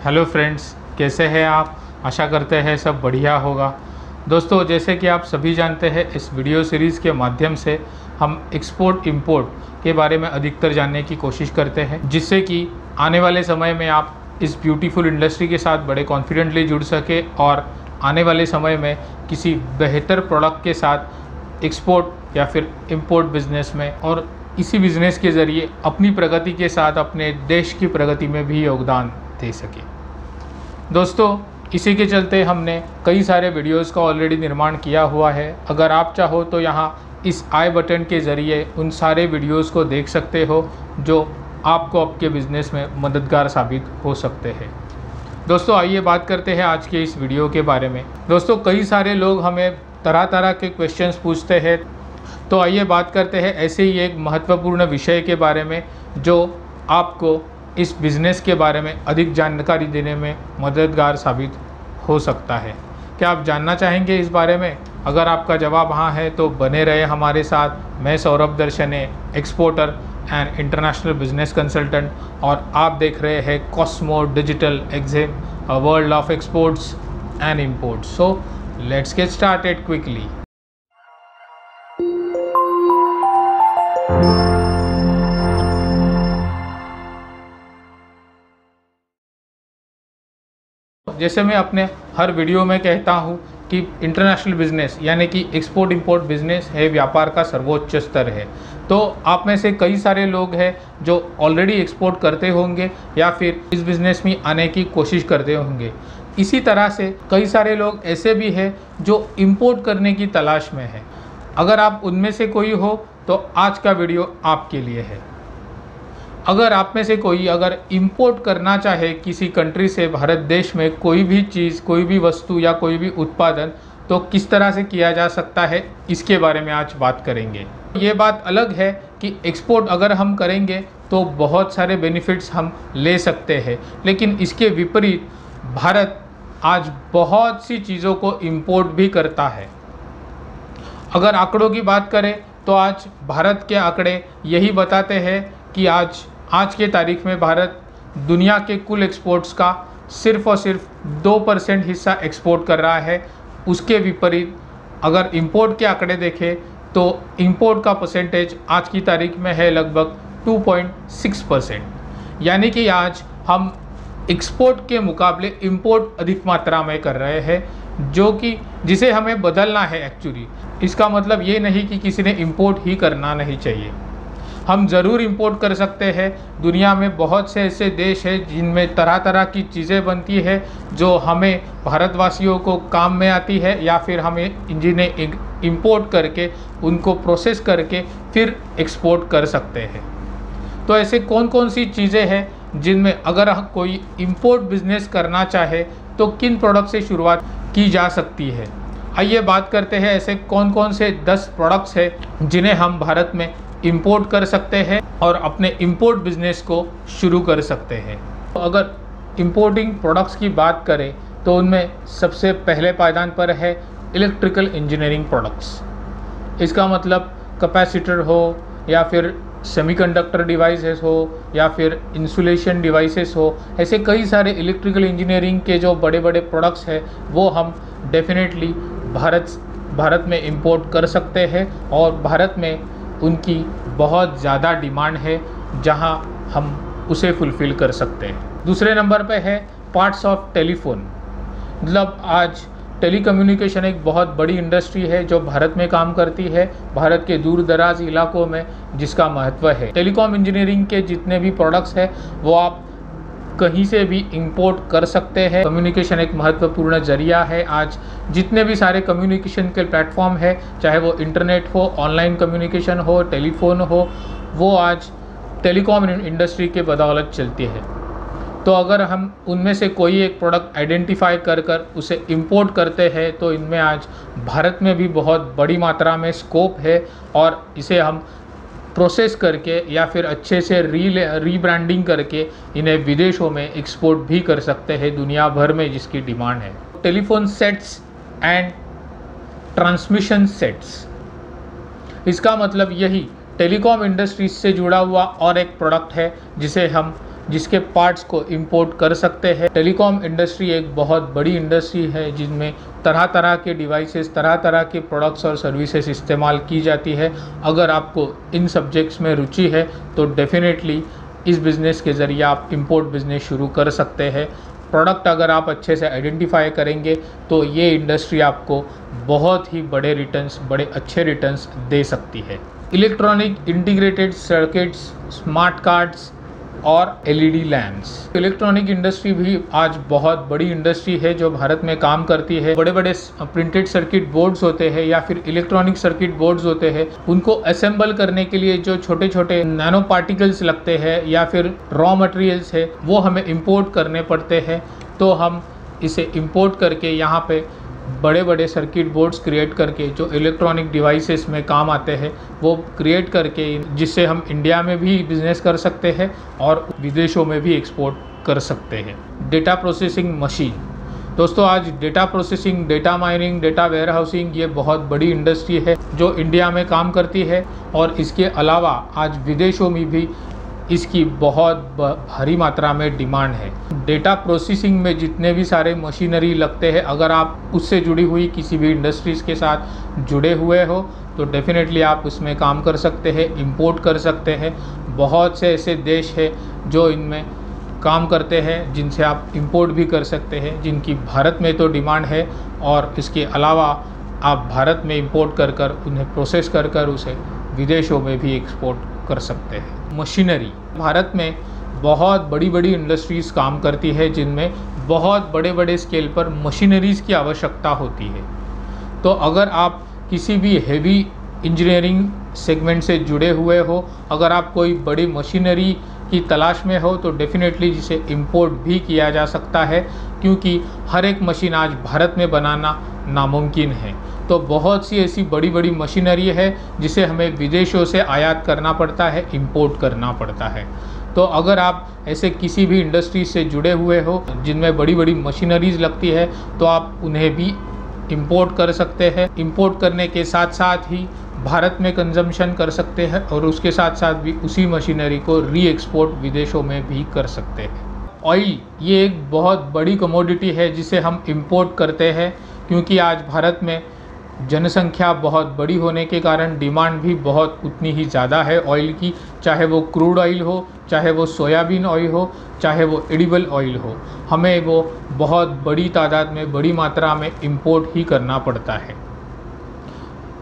Hello friends, कैसे हैं आप। आशा करते हैं सब बढ़िया होगा। दोस्तों, जैसे कि आप सभी जानते हैं, इस वीडियो सीरीज़ के माध्यम से हम एक्सपोर्ट इंपोर्ट के बारे में अधिकतर जानने की कोशिश करते हैं, जिससे कि आने वाले समय में आप इस ब्यूटीफुल इंडस्ट्री के साथ बड़े कॉन्फिडेंटली जुड़ सके और आने वाले समय में किसी बेहतर प्रोडक्ट के साथ एक्सपोर्ट या फिर इंपोर्ट बिजनेस में और इसी बिज़नेस के ज़रिए अपनी प्रगति के साथ अपने देश की प्रगति में भी योगदान दे सके। दोस्तों, इसी के चलते हमने कई सारे वीडियोस का ऑलरेडी निर्माण किया हुआ है। अगर आप चाहो तो यहाँ इस आई बटन के ज़रिए उन सारे वीडियोस को देख सकते हो जो आपको आपके बिज़नेस में मददगार साबित हो सकते हैं। दोस्तों, आइए बात करते हैं आज के इस वीडियो के बारे में। दोस्तों, कई सारे लोग हमें तरह तरह के क्वेश्चंस पूछते हैं, तो आइए बात करते हैं ऐसे ही एक महत्वपूर्ण विषय के बारे में जो आपको इस बिज़नेस के बारे में अधिक जानकारी देने में मददगार साबित हो सकता है। क्या आप जानना चाहेंगे इस बारे में? अगर आपका जवाब हाँ है तो बने रहे हमारे साथ। मैं सौरभ दर्शने, exporter and international business consultant, और आप देख रहे हैं Cosmo digital XM, a world of exports and imports. So let's get started quickly. जैसे मैं अपने हर वीडियो में कहता हूँ कि इंटरनेशनल बिजनेस यानी कि एक्सपोर्ट इंपोर्ट बिजनेस है, व्यापार का सर्वोच्च स्तर है। तो आप में से कई सारे लोग हैं जो ऑलरेडी एक्सपोर्ट करते होंगे या फिर इस बिज़नेस में आने की कोशिश करते होंगे। इसी तरह से कई सारे लोग ऐसे भी हैं जो इंपोर्ट करने की तलाश में है। अगर आप उनमें से कोई हो तो आज का वीडियो आपके लिए है। अगर आप में से कोई अगर इंपोर्ट करना चाहे किसी कंट्री से भारत देश में कोई भी चीज़, कोई भी वस्तु या कोई भी उत्पादन, तो किस तरह से किया जा सकता है, इसके बारे में आज बात करेंगे। ये बात अलग है कि एक्सपोर्ट अगर हम करेंगे तो बहुत सारे बेनिफिट्स हम ले सकते हैं, लेकिन इसके विपरीत भारत आज बहुत सी चीज़ों को इंपोर्ट भी करता है। अगर आंकड़ों की बात करें तो आज भारत के आंकड़े यही बताते हैं कि आज के तारीख में भारत दुनिया के कुल एक्सपोर्ट्स का सिर्फ़ और सिर्फ 2% हिस्सा एक्सपोर्ट कर रहा है। उसके विपरीत अगर इंपोर्ट के आंकड़े देखें तो इंपोर्ट का परसेंटेज आज की तारीख में है लगभग 2.6%। यानी कि आज हम एक्सपोर्ट के मुकाबले इंपोर्ट अधिक मात्रा में कर रहे हैं, जिसे हमें बदलना है एक्चुअली। इसका मतलब ये नहीं कि किसी ने इंपोर्ट ही करना नहीं चाहिए। हम ज़रूर इंपोर्ट कर सकते हैं। दुनिया में बहुत से ऐसे देश हैं जिनमें तरह तरह की चीज़ें बनती है जो हमें भारतवासियों को काम में आती है, या फिर हमें जिन्हें इंपोर्ट करके उनको प्रोसेस करके फिर एक्सपोर्ट कर सकते हैं। तो ऐसे कौन कौन सी चीज़ें हैं जिनमें अगर कोई इंपोर्ट बिजनेस करना चाहे तो किन प्रोडक्ट से शुरुआत की जा सकती है। आइए बात करते हैं ऐसे कौन कौन से 10 प्रोडक्ट्स हैं जिन्हें हम भारत में इंपोर्ट कर सकते हैं और अपने इंपोर्ट बिजनेस को शुरू कर सकते हैं। तो अगर इंपोर्टिंग प्रोडक्ट्स की बात करें तो उनमें सबसे पहले पायदान पर है इलेक्ट्रिकल इंजीनियरिंग प्रोडक्ट्स। इसका मतलब कैपेसिटर हो या फिर सेमीकंडक्टर डिवाइसेस हो या फिर इंसुलेशन डिवाइसेस हो, ऐसे कई सारे इलेक्ट्रिकल इंजीनियरिंग के जो बड़े बड़े प्रोडक्ट्स हैं वो हम डेफिनेटली भारत में इंपोर्ट कर सकते हैं, और भारत में उनकी बहुत ज़्यादा डिमांड है जहां हम उसे फुलफ़िल कर सकते हैं। दूसरे नंबर पे है पार्ट्स ऑफ टेलीफोन। मतलब आज टेलीकम्युनिकेशन एक बहुत बड़ी इंडस्ट्री है जो भारत में काम करती है, भारत के दूर दराज इलाकों में जिसका महत्व है। टेलीकॉम इंजीनियरिंग के जितने भी प्रोडक्ट्स हैं वो आप कहीं से भी इंपोर्ट कर सकते हैं। कम्युनिकेशन एक महत्वपूर्ण जरिया है। आज जितने भी सारे कम्युनिकेशन के प्लेटफॉर्म है, चाहे वो इंटरनेट हो, ऑनलाइन कम्युनिकेशन हो, टेलीफोन हो, वो आज टेलीकॉम इंडस्ट्री के बदौलत चलती है। तो अगर हम उनमें से कोई एक प्रोडक्ट आइडेंटिफाई कर उसे इंपोर्ट करते हैं तो इनमें आज भारत में भी बहुत बड़ी मात्रा में स्कोप है, और इसे हम प्रोसेस करके या फिर अच्छे से रीब्रांडिंग करके इन्हें विदेशों में एक्सपोर्ट भी कर सकते हैं, दुनिया भर में जिसकी डिमांड है। Telephone sets and transmission sets, इसका मतलब यही टेलीकॉम इंडस्ट्रीज से जुड़ा हुआ और एक प्रोडक्ट है जिसे हम जिसके पार्ट्स को इंपोर्ट कर सकते हैं। टेलीकॉम इंडस्ट्री एक बहुत बड़ी इंडस्ट्री है जिनमें तरह तरह के डिवाइसेस, तरह तरह के प्रोडक्ट्स और सर्विसेज इस्तेमाल की जाती है। अगर आपको इन सब्जेक्ट्स में रुचि है तो डेफिनेटली इस बिज़नेस के ज़रिए आप इंपोर्ट बिज़नेस शुरू कर सकते हैं। प्रोडक्ट अगर आप अच्छे से आइडेंटिफाई करेंगे तो ये इंडस्ट्री आपको बहुत ही बड़े रिटर्न्स, बड़े अच्छे रिटर्न्स दे सकती है। Electronic integrated circuits, smart cards और एलईडी लैंप्स। इलेक्ट्रॉनिक इंडस्ट्री भी आज बहुत बड़ी इंडस्ट्री है जो भारत में काम करती है। बड़े बड़े प्रिंटेड सर्किट बोर्ड्स होते हैं या फिर इलेक्ट्रॉनिक सर्किट बोर्ड्स होते हैं, उनको असेंबल करने के लिए जो छोटे छोटे नैनो पार्टिकल्स लगते हैं या फिर रॉ मटेरियल्स है वो हमें इंपोर्ट करने पड़ते हैं। तो हम इसे इंपोर्ट करके यहाँ पे बड़े बड़े सर्किट बोर्ड्स क्रिएट करके जो इलेक्ट्रॉनिक डिवाइसेस में काम आते हैं वो क्रिएट करके, जिससे हम इंडिया में भी बिजनेस कर सकते हैं और विदेशों में भी एक्सपोर्ट कर सकते हैं। Data processing machine. दोस्तों, आज data processing, data mining, data warehousing ये बहुत बड़ी इंडस्ट्री है जो इंडिया में काम करती है और इसके अलावा आज विदेशों में भी इसकी बहुत भारी मात्रा में डिमांड है। डेटा प्रोसेसिंग में जितने भी सारे मशीनरी लगते हैं, अगर आप उससे जुड़ी हुई किसी भी इंडस्ट्रीज़ के साथ जुड़े हुए हो तो डेफिनेटली आप उसमें काम कर सकते हैं, इंपोर्ट कर सकते हैं। बहुत से ऐसे देश हैं जो इनमें काम करते हैं जिनसे आप इंपोर्ट भी कर सकते हैं, जिनकी भारत में तो डिमांड है और इसके अलावा आप भारत में इंपोर्ट कर कर उन्हें प्रोसेस कर कर उसे विदेशों में भी एक्सपोर्ट कर सकते हैं। मशीनरी। भारत में बहुत बड़ी बड़ी इंडस्ट्रीज़ काम करती है जिनमें बहुत बड़े बड़े स्केल पर मशीनरीज़ की आवश्यकता होती है। तो अगर आप किसी भी हेवी इंजीनियरिंग सेगमेंट से जुड़े हुए हो, अगर आप कोई बड़ी मशीनरी की तलाश में हो तो डेफिनेटली जिसे इंपोर्ट भी किया जा सकता है, क्योंकि हर एक मशीन आज भारत में बनाना नामुमकिन है। तो बहुत सी ऐसी बड़ी बड़ी मशीनरी है जिसे हमें विदेशों से आयात करना पड़ता है, इंपोर्ट करना पड़ता है। तो अगर आप ऐसे किसी भी इंडस्ट्री से जुड़े हुए हो जिनमें बड़ी बड़ी मशीनरीज लगती है तो आप उन्हें भी इंपोर्ट कर सकते हैं। इंपोर्ट करने के साथ साथ ही भारत में कंजम्पशन कर सकते हैं और उसके साथ साथ भी उसी मशीनरी को री एक्सपोर्ट विदेशों में भी कर सकते हैं। ऑयल ये एक बहुत बड़ी कमोडिटी है जिसे हम इंपोर्ट करते हैं, क्योंकि आज भारत में जनसंख्या बहुत बड़ी होने के कारण डिमांड भी बहुत उतनी ही ज़्यादा है ऑयल की, चाहे वो क्रूड ऑयल हो, चाहे वो सोयाबीन ऑयल हो, चाहे वो एडिबल ऑयल हो, हमें वो बहुत बड़ी तादाद में, बड़ी मात्रा में इंपोर्ट ही करना पड़ता है।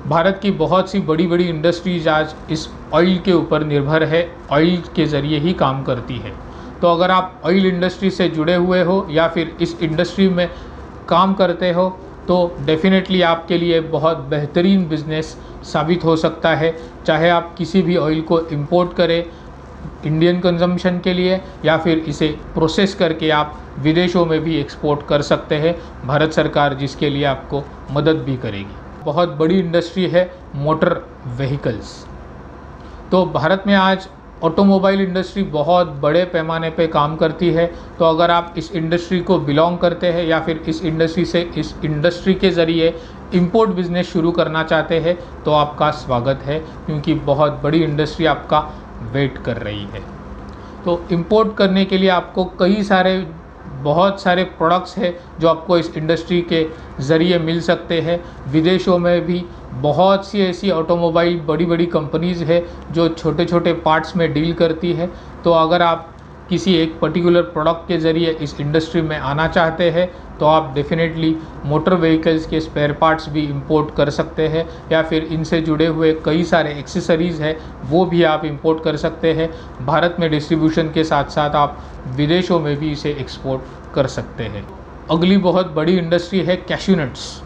भारत की बहुत सी बड़ी बड़ी इंडस्ट्रीज आज इस ऑयल के ऊपर निर्भर है, ऑयल के ज़रिए ही काम करती है। तो अगर आप ऑयल इंडस्ट्री से जुड़े हुए हो या फिर इस इंडस्ट्री में काम करते हो तो डेफिनेटली आपके लिए बहुत बेहतरीन बिजनेस साबित हो सकता है। चाहे आप किसी भी ऑयल को इंपोर्ट करें इंडियन कंजम्पशन के लिए या फिर इसे प्रोसेस करके आप विदेशों में भी एक्सपोर्ट कर सकते हैं, भारत सरकार जिसके लिए आपको मदद भी करेगी। बहुत बड़ी इंडस्ट्री है मोटर व्हीकल्स। तो भारत में आज ऑटोमोबाइल इंडस्ट्री बहुत बड़े पैमाने पे काम करती है। तो अगर आप इस इंडस्ट्री को बिलोंग करते हैं या फिर इस इंडस्ट्री के ज़रिए इंपोर्ट बिजनेस शुरू करना चाहते हैं तो आपका स्वागत है, क्योंकि बहुत बड़ी इंडस्ट्री आपका वेट कर रही है। तो इंपोर्ट करने के लिए आपको बहुत सारे प्रोडक्ट्स हैं जो आपको इस इंडस्ट्री के ज़रिए मिल सकते हैं। विदेशों में भी बहुत सी ऐसी ऑटोमोबाइल बड़ी बड़ी कंपनीज़ है जो छोटे छोटे पार्ट्स में डील करती है। तो अगर आप किसी एक पर्टिकुलर प्रोडक्ट के ज़रिए इस इंडस्ट्री में आना चाहते हैं तो आप डेफिनेटली मोटर व्हीकल्स के स्पेयर पार्ट्स भी इंपोर्ट कर सकते हैं या फिर इनसे जुड़े हुए कई सारे एक्सेसरीज़ हैं वो भी आप इंपोर्ट कर सकते हैं। भारत में डिस्ट्रीब्यूशन के साथ साथ आप विदेशों में भी इसे एक्सपोर्ट कर सकते हैं। अगली बहुत बड़ी इंडस्ट्री है कैश्यू नट्स।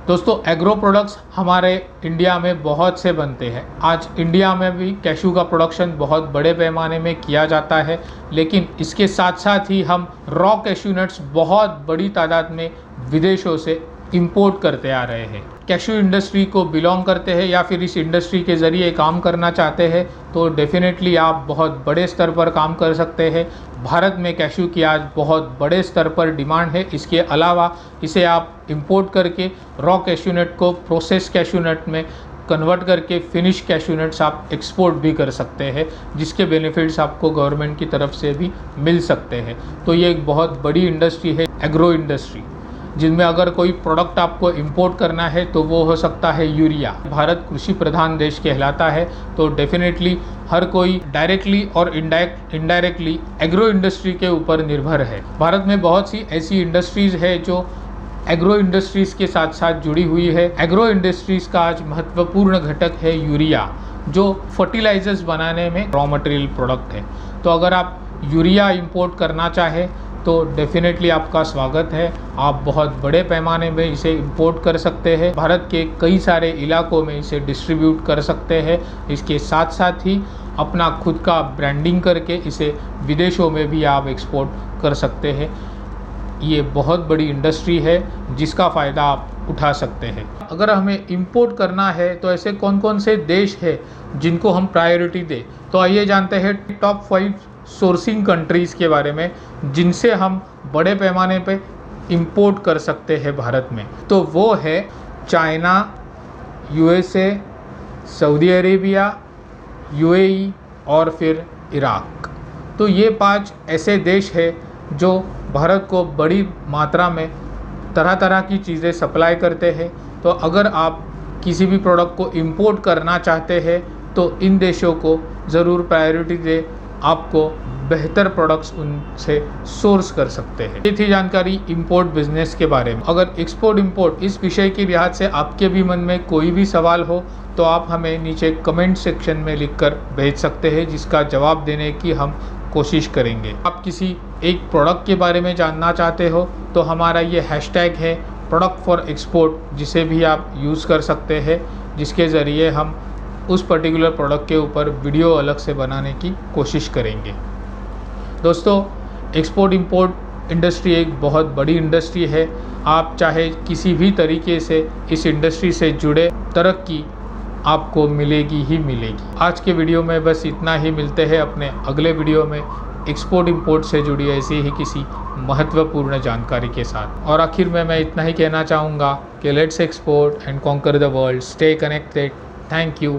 दोस्तों, एग्रो प्रोडक्ट्स हमारे इंडिया में बहुत से बनते हैं। आज इंडिया में भी कैशू का प्रोडक्शन बहुत बड़े पैमाने में किया जाता है, लेकिन इसके साथ साथ ही हम रॉ कैशू नट्स बहुत बड़ी तादाद में विदेशों से इंपोर्ट करते आ रहे हैं। कैशू इंडस्ट्री को बिलोंग करते हैं या फिर इस इंडस्ट्री के ज़रिए काम करना चाहते हैं तो डेफिनेटली आप बहुत बड़े स्तर पर काम कर सकते हैं। भारत में कैशू की आज बहुत बड़े स्तर पर डिमांड है। इसके अलावा इसे आप इंपोर्ट करके रॉ कैशू नट को प्रोसेस कैशू नट में कन्वर्ट करके फिनिश कैश्यू नट्स आप एक्सपोर्ट भी कर सकते हैं, जिसके बेनिफिट्स आपको गवर्नमेंट की तरफ से भी मिल सकते हैं। तो ये एक बहुत बड़ी इंडस्ट्री है, एग्रो इंडस्ट्री, जिनमें अगर कोई प्रोडक्ट आपको इंपोर्ट करना है तो वो हो सकता है यूरिया। भारत कृषि प्रधान देश कहलाता है, तो डेफिनेटली हर कोई डायरेक्टली और इनडायरेक्टली एग्रो इंडस्ट्री के ऊपर निर्भर है। भारत में बहुत सी ऐसी इंडस्ट्रीज़ है जो एग्रो इंडस्ट्रीज़ के साथ साथ जुड़ी हुई है। एग्रो इंडस्ट्रीज़ का आज महत्वपूर्ण घटक है यूरिया, जो फर्टिलाइजर्स बनाने में रॉ मटेरियल प्रोडक्ट है। तो अगर आप यूरिया इंपोर्ट करना चाहें तो डेफिनेटली आपका स्वागत है। आप बहुत बड़े पैमाने में इसे इंपोर्ट कर सकते हैं, भारत के कई सारे इलाकों में इसे डिस्ट्रीब्यूट कर सकते हैं। इसके साथ साथ ही अपना खुद का ब्रांडिंग करके इसे विदेशों में भी आप एक्सपोर्ट कर सकते हैं। ये बहुत बड़ी इंडस्ट्री है जिसका फ़ायदा आप उठा सकते हैं। अगर हमें इंपोर्ट करना है तो ऐसे कौन कौन से देश हैं जिनको हम प्रायोरिटी दें, तो आइए जानते हैं टॉप 5 सोर्सिंग कंट्रीज़ के बारे में जिनसे हम बड़े पैमाने पे इंपोर्ट कर सकते हैं भारत में। तो वो है China, USA, Saudi Arabia, UAE और फिर इराक। तो ये 5 ऐसे देश हैं जो भारत को बड़ी मात्रा में तरह तरह की चीज़ें सप्लाई करते हैं। तो अगर आप किसी भी प्रोडक्ट को इंपोर्ट करना चाहते हैं तो इन देशों को ज़रूर प्रायोरिटी दें, आपको बेहतर प्रोडक्ट्स उनसे सोर्स कर सकते हैं। ये थी जानकारी इंपोर्ट बिजनेस के बारे में। अगर एक्सपोर्ट इंपोर्ट इस विषय की लिहाज से आपके भी मन में कोई भी सवाल हो तो आप हमें नीचे कमेंट सेक्शन में लिखकर भेज सकते हैं, जिसका जवाब देने की हम कोशिश करेंगे। आप किसी एक प्रोडक्ट के बारे में जानना चाहते हो तो हमारा ये हैशटैग है प्रोडक्ट फॉर एक्सपोर्ट, जिसे भी आप यूज़ कर सकते हैं, जिसके ज़रिए हम उस पर्टिकुलर प्रोडक्ट के ऊपर वीडियो अलग से बनाने की कोशिश करेंगे। दोस्तों, एक्सपोर्ट इंपोर्ट इंडस्ट्री एक बहुत बड़ी इंडस्ट्री है। आप चाहे किसी भी तरीके से इस इंडस्ट्री से जुड़े, तरक्की आपको मिलेगी ही मिलेगी। आज के वीडियो में बस इतना ही। मिलते हैं अपने अगले वीडियो में एक्सपोर्ट इंपोर्ट से जुड़ी ऐसी ही किसी महत्वपूर्ण जानकारी के साथ। और आखिर में मैं इतना ही कहना चाहूँगा कि let's export and conquer the world, stay connected. Thank you.